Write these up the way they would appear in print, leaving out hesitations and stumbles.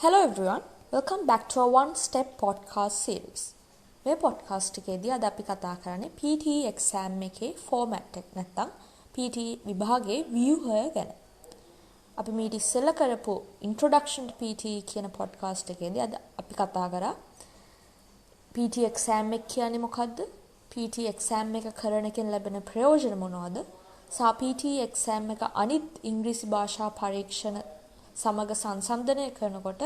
Hello everyone, welcome back to our one step podcast series. මේ podcast එකේදී අද අපි කතා කරන්නේ PTE exam එකේ format එක නැත්නම් PTE විභාගයේ ව්‍යුහය ගැන. අපි මීට ඉස්සෙල්ලා කරපු introduction to PTE කියන podcast එකේදී අද අපි කතා කරා PTE exam එක කියන්නේ මොකද්ද? PTE exam එක කරන එකෙන් ලැබෙන ප්‍රයෝජන මොනවද? සහ PTE exam එක අනිත් ඉංග්‍රීසි භාෂා පරීක්ෂණ සමග සංසන්දනය කරනකොට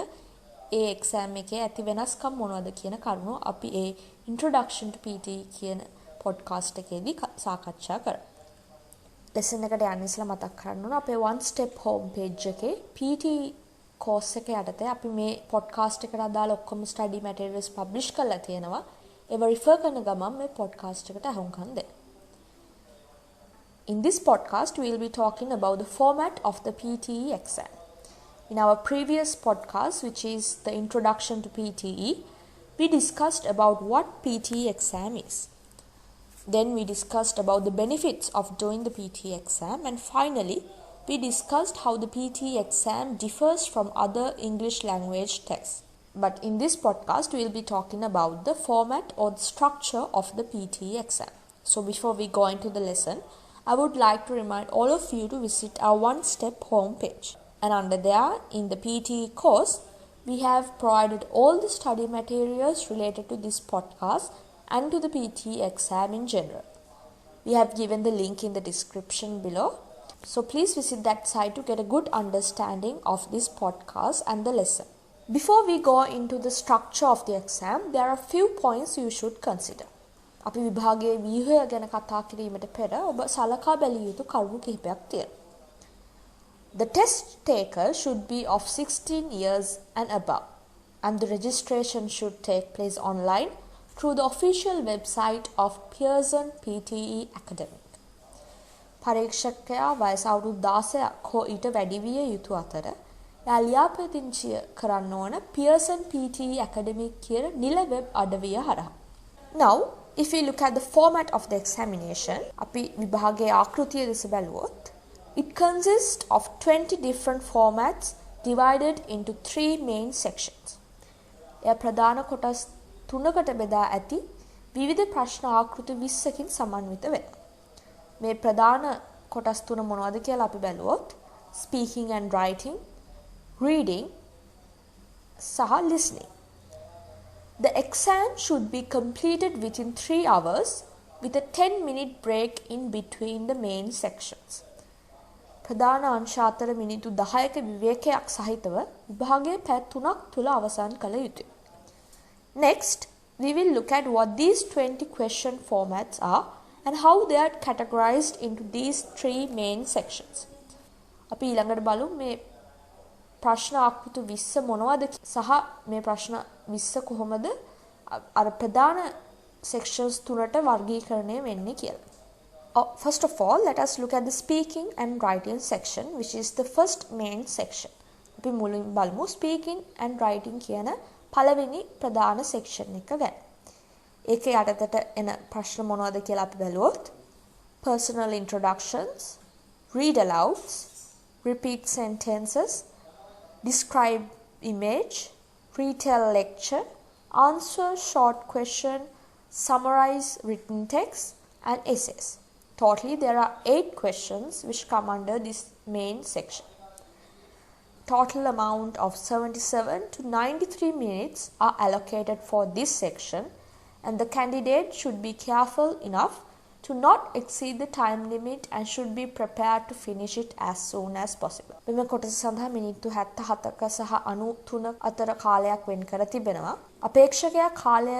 ඒ එක්සෑම් එකේ ඇති වෙනස්කම් මොනවද කියන කරුණු අපි ඒ introduction to PTE කියන podcast එකේදී සාකච්ඡා කරා. lesson එකට යන්න ඉස්සෙල්ලා මතක් කරන්න ඕන අපේ one step home page එකේ PTE course එක යටතේ අපි මේ podcast එකට අදාළ ඔක්කොම study materials publish කරලා තියෙනවා. ඒව refer කරන ගමන් මේ podcast එකට අහුම්කම් දෙන්න. In this podcast we will be talking about the format of the PTE exam. In our previous podcast, which is the introduction to PTE, we discussed about what PTE exam is. Then we discussed about the benefits of doing the PTE exam, and finally, we discussed how the PTE exam differs from other English language tests. But in this podcast, we will be talking about the format or the structure of the PTE exam. So before we go into the lesson, I would like to remind all of you to visit our one-step homepage. And under there, in the PTE course, we have provided all the study materials related to this podcast and to the PTE exam in general. We have given the link in the description below. So please visit that site to get a good understanding of this podcast and the lesson. Before we go into the structure of the exam, there are a few points you should consider. අපි විභාගයේ ව්‍යුහය ගැන කතා කිරීමට පෙර ඔබ සලකා බැලිය යුතු කරුණු කිහිපයක් තියෙනවා. The test taker should be of 16 years and above, and the registration should take place online through the official website of Pearson PTE Academic. පරීක්ෂකයා වයස අවුරුදු 16ක් හෝ ඊට වැඩි විය යුතු අතර එයා ලියාපදිංචි කරන්න ඕන Pearson PTE Academic කියන නිල වෙබ් අඩවිය හරහා. Now, if we look at the format of the examination, අපි විභාගයේ ආකෘතිය දෙස බැලුවොත් it consists of 20 different formats divided into 3 main sections. එය ප්‍රධාන කොටස් 3කට බෙදා ඇති විවිධ ප්‍රශ්න ආකෘති 20කින් සමන්විත වෙනවා. මේ ප්‍රධාන කොටස් 3 මොනවද කියලා අපි බැලුවොත් speaking and writing, reading සහ listening. The exam should be completed within 3 hours with a 10-minute break in between the main sections. ප්‍රධාන අංශ අතර මිනිත්තු 10ක විවේකයක් සහිතව විභාගයේ පැය 3ක් තුල අවසන් කළ යුතුය. Next, we will look at what these 20 question formats are and how they are categorized into these 3 main sections. අපි ඊළඟට බලමු මේ ප්‍රශ්න ආකෘති 20 මොනවද සහ මේ ප්‍රශ්න 20 කොහොමද අර ප්‍රධාන sections තුනට වර්ගීකරණය වෙන්නේ කියලා. First of all, let us look at the speaking and writing section, which is the first main section. අපි මුලින් බලමු speaking and writing කියන පළවෙනි ප්‍රධාන section එක ගැන. ඒකේ යටතට එන ප්‍රශ්න මොනවද කියලා අපි බැලුවොත් personal introductions, read alouds, repeat sentences, describe image, retell lecture, answer short question, summarize written text, and essays. Totally, there are 8 questions which come under this main section. Total amount of 77 to 93 minutes are allocated for this section, and the candidate should be careful enough to not exceed the time limit and should be prepared to finish it as soon as possible. මෙම කොටස සඳහා මිනිත්තු 77ක සහ 93 අතර කාලයක් වෙන් කර තිබෙනවා. අපේක්ෂකයා කාලය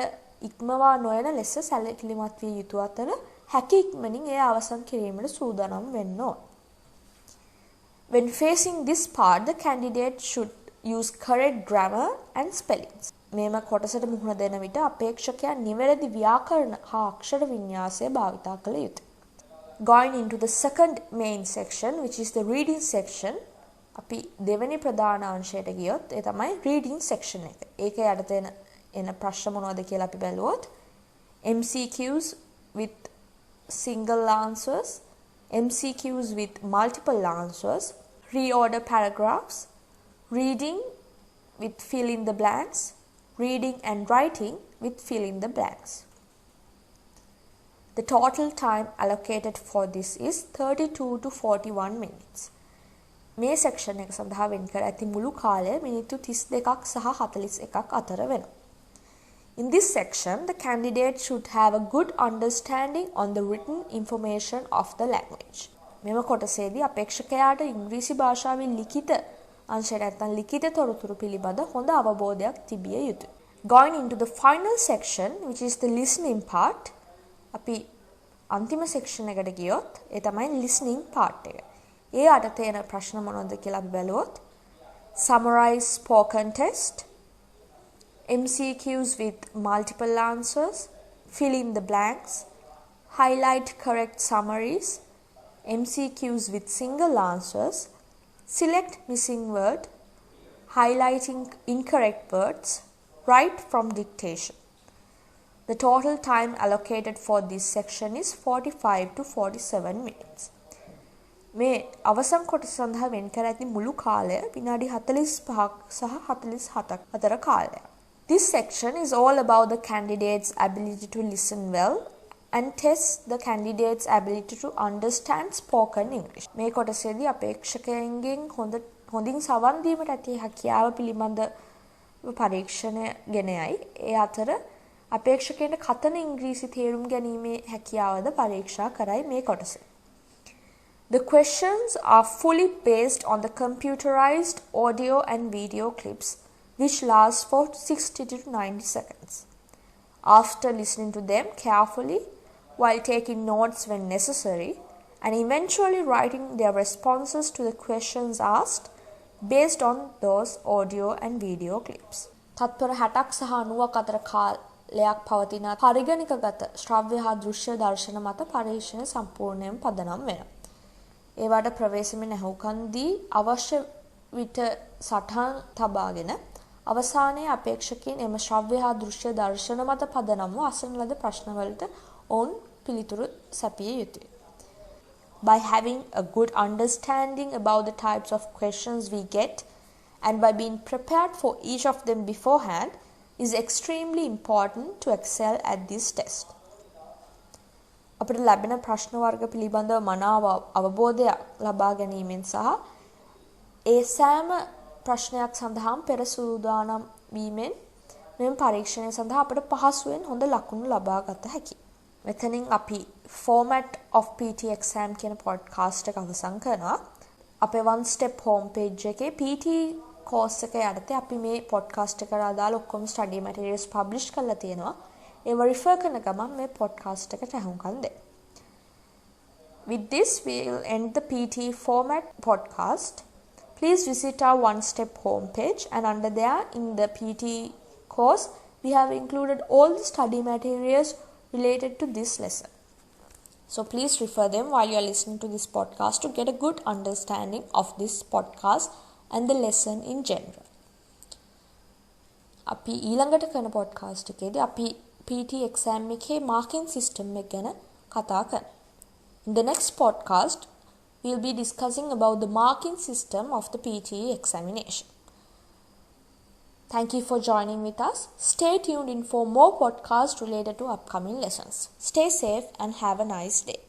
ඉක්මවා නොයන ලෙස සැලකිලිමත් විය යුතු අතර හැකි ඉක්මනින් එය අවසන් කිරීමට සූදානම් වෙන්න ඕන. When facing this part, the candidate should use correct grammar and spellings. මේම කොටසට මුහුණ දෙන විට අපේක්ෂකයා නිවැරදි ව්‍යාකරණ හා අක්ෂර වින්‍යාසය භාවිතා කළ යුතුය. Going into the second main section, which is the reading section, අපි දෙවෙනි ප්‍රධාන අංශයට ගියොත් ඒ තමයි reading section එක. ඒකේ යටතේ එන ප්‍රශ්න මොනවද කියලා අපි බැලුවොත් MCQs with single answers, MCQs with multiple answers, reorder paragraphs, reading with fill in the blanks, reading and writing with fill in the blanks. The total time allocated for this is 32 to 41 minutes. මේ section එක සඳහා වෙන් කර ඇති මුළු කාලය මිනිත්තු 32ක් සහ 41ක් අතර වෙනවා. In this section, the candidate should have a good understanding on the written information of the language. මෙම කොටසේදී අපේක්ෂකයාට ඉංග්‍රීසි භාෂාවේ ලිඛිත අංශය නැත්නම් ලිඛිත තොරතුරු පිළිබඳ හොඳ අවබෝධයක් තිබිය යුතුයි. Going into the final section, which is the listening part, අපි අන්තිම section එකට ගියොත් ඒ තමයි listening part එක. ඒ අතේ එන ප්‍රශ්න මොනවද කියලා අපි බැලුවොත් summarize spoken test, MCQs with multiple answers, fill in the blanks, highlight correct summaries, MCQs with single answers, select missing word, highlighting incorrect words, write from dictation. The total time allocated for this section is 45 to 47 minutes. මේ අවසන් කොටස සඳහා වෙන් කර ඇති මුළු කාලය විනාඩි 45ක් සහ 47ක් අතර කාලයක්. This section is all about the candidate's ability to listen well and test the candidate's ability to understand spoken English. මේ කොටසේදී අපේක්ෂකයන්ගෙන් හොඳින් සවන් දීමට ඇති හැකියාව පිළිබඳ පරීක්ෂණය ගෙන යයි. ඒ අතර අපේක්ෂකයන්ට කතන ඉංග්‍රීසි තේරුම් ගැනීමේ හැකියාවද පරීක්ෂා කරයි මේ කොටසේ. The questions are fully based on the computerized audio and video clips which last for 60 to 90 seconds. After listening to them carefully while taking notes when necessary and eventually writing their responses to the questions asked based on those audio and video clips. තත්පර 60ක් සහ 90ක් අතර කාලයක් පවතින පරිගණකගත ශ්‍රව්‍ය හා දෘශ්‍ය දර්ශන මත පරීක්ෂණය සම්පූර්ණයෙන් පදනම් වෙනවා. ඒවට ප්‍රවේශමෙන් ඇහුම්කන් දී අවශ්‍ය විට සටහන් තබාගෙන අවසානයේ අපේක්ෂකයන් එම ශ්‍රව්‍ය හා දෘශ්‍ය දර්ශන මත පදනම් වූ අසන ලද ප්‍රශ්නවලට ඔවුන් පිළිතුරු සැපිය යුතුය. By having a good understanding about the types of questions we get and by being prepared for each of them beforehand is extremely important to excel at this test. අපිට ලැබෙන ප්‍රශ්න වර්ග පිළිබඳව මනාව අවබෝධයක් ලබා ගැනීමෙන් සහ ඒ සෑම ප්‍රශ්නයක් සඳහාම පෙර සූදානම් වීමෙන් මෙම පරීක්ෂණය සඳහා අපිට පහසුවෙන් හොඳ ලකුණු ලබා ගත හැකියි. මෙතනින් අපි format of PT exam කියන podcast එක අවසන් කරනවා. අපේ one step home page එකේ PT course එක යටතේ අපි මේ podcast එකට අදාළ ඔක්කොම study materials publish කරලා තියෙනවා. ඒව refer කරන ගමන් මේ podcast එකට අහුම්කම් දෙන්න. With this, we will end the PT format podcast. Please visit our one step homepage and under there in the PT course, we have included all the study materials related to this lesson. So please refer them while you are listening to this podcast to get a good understanding of this podcast and the lesson in general. අපි ඊළඟට කරන podcast එකේදී අපි PT exam එකේ marking system එක ගැන කතා කරනවා. In the next podcast, we will be discussing about the marking system of the PTE examination. Thank you for joining with us. Stay tuned in for more podcasts related to upcoming lessons. Stay safe and have a nice day.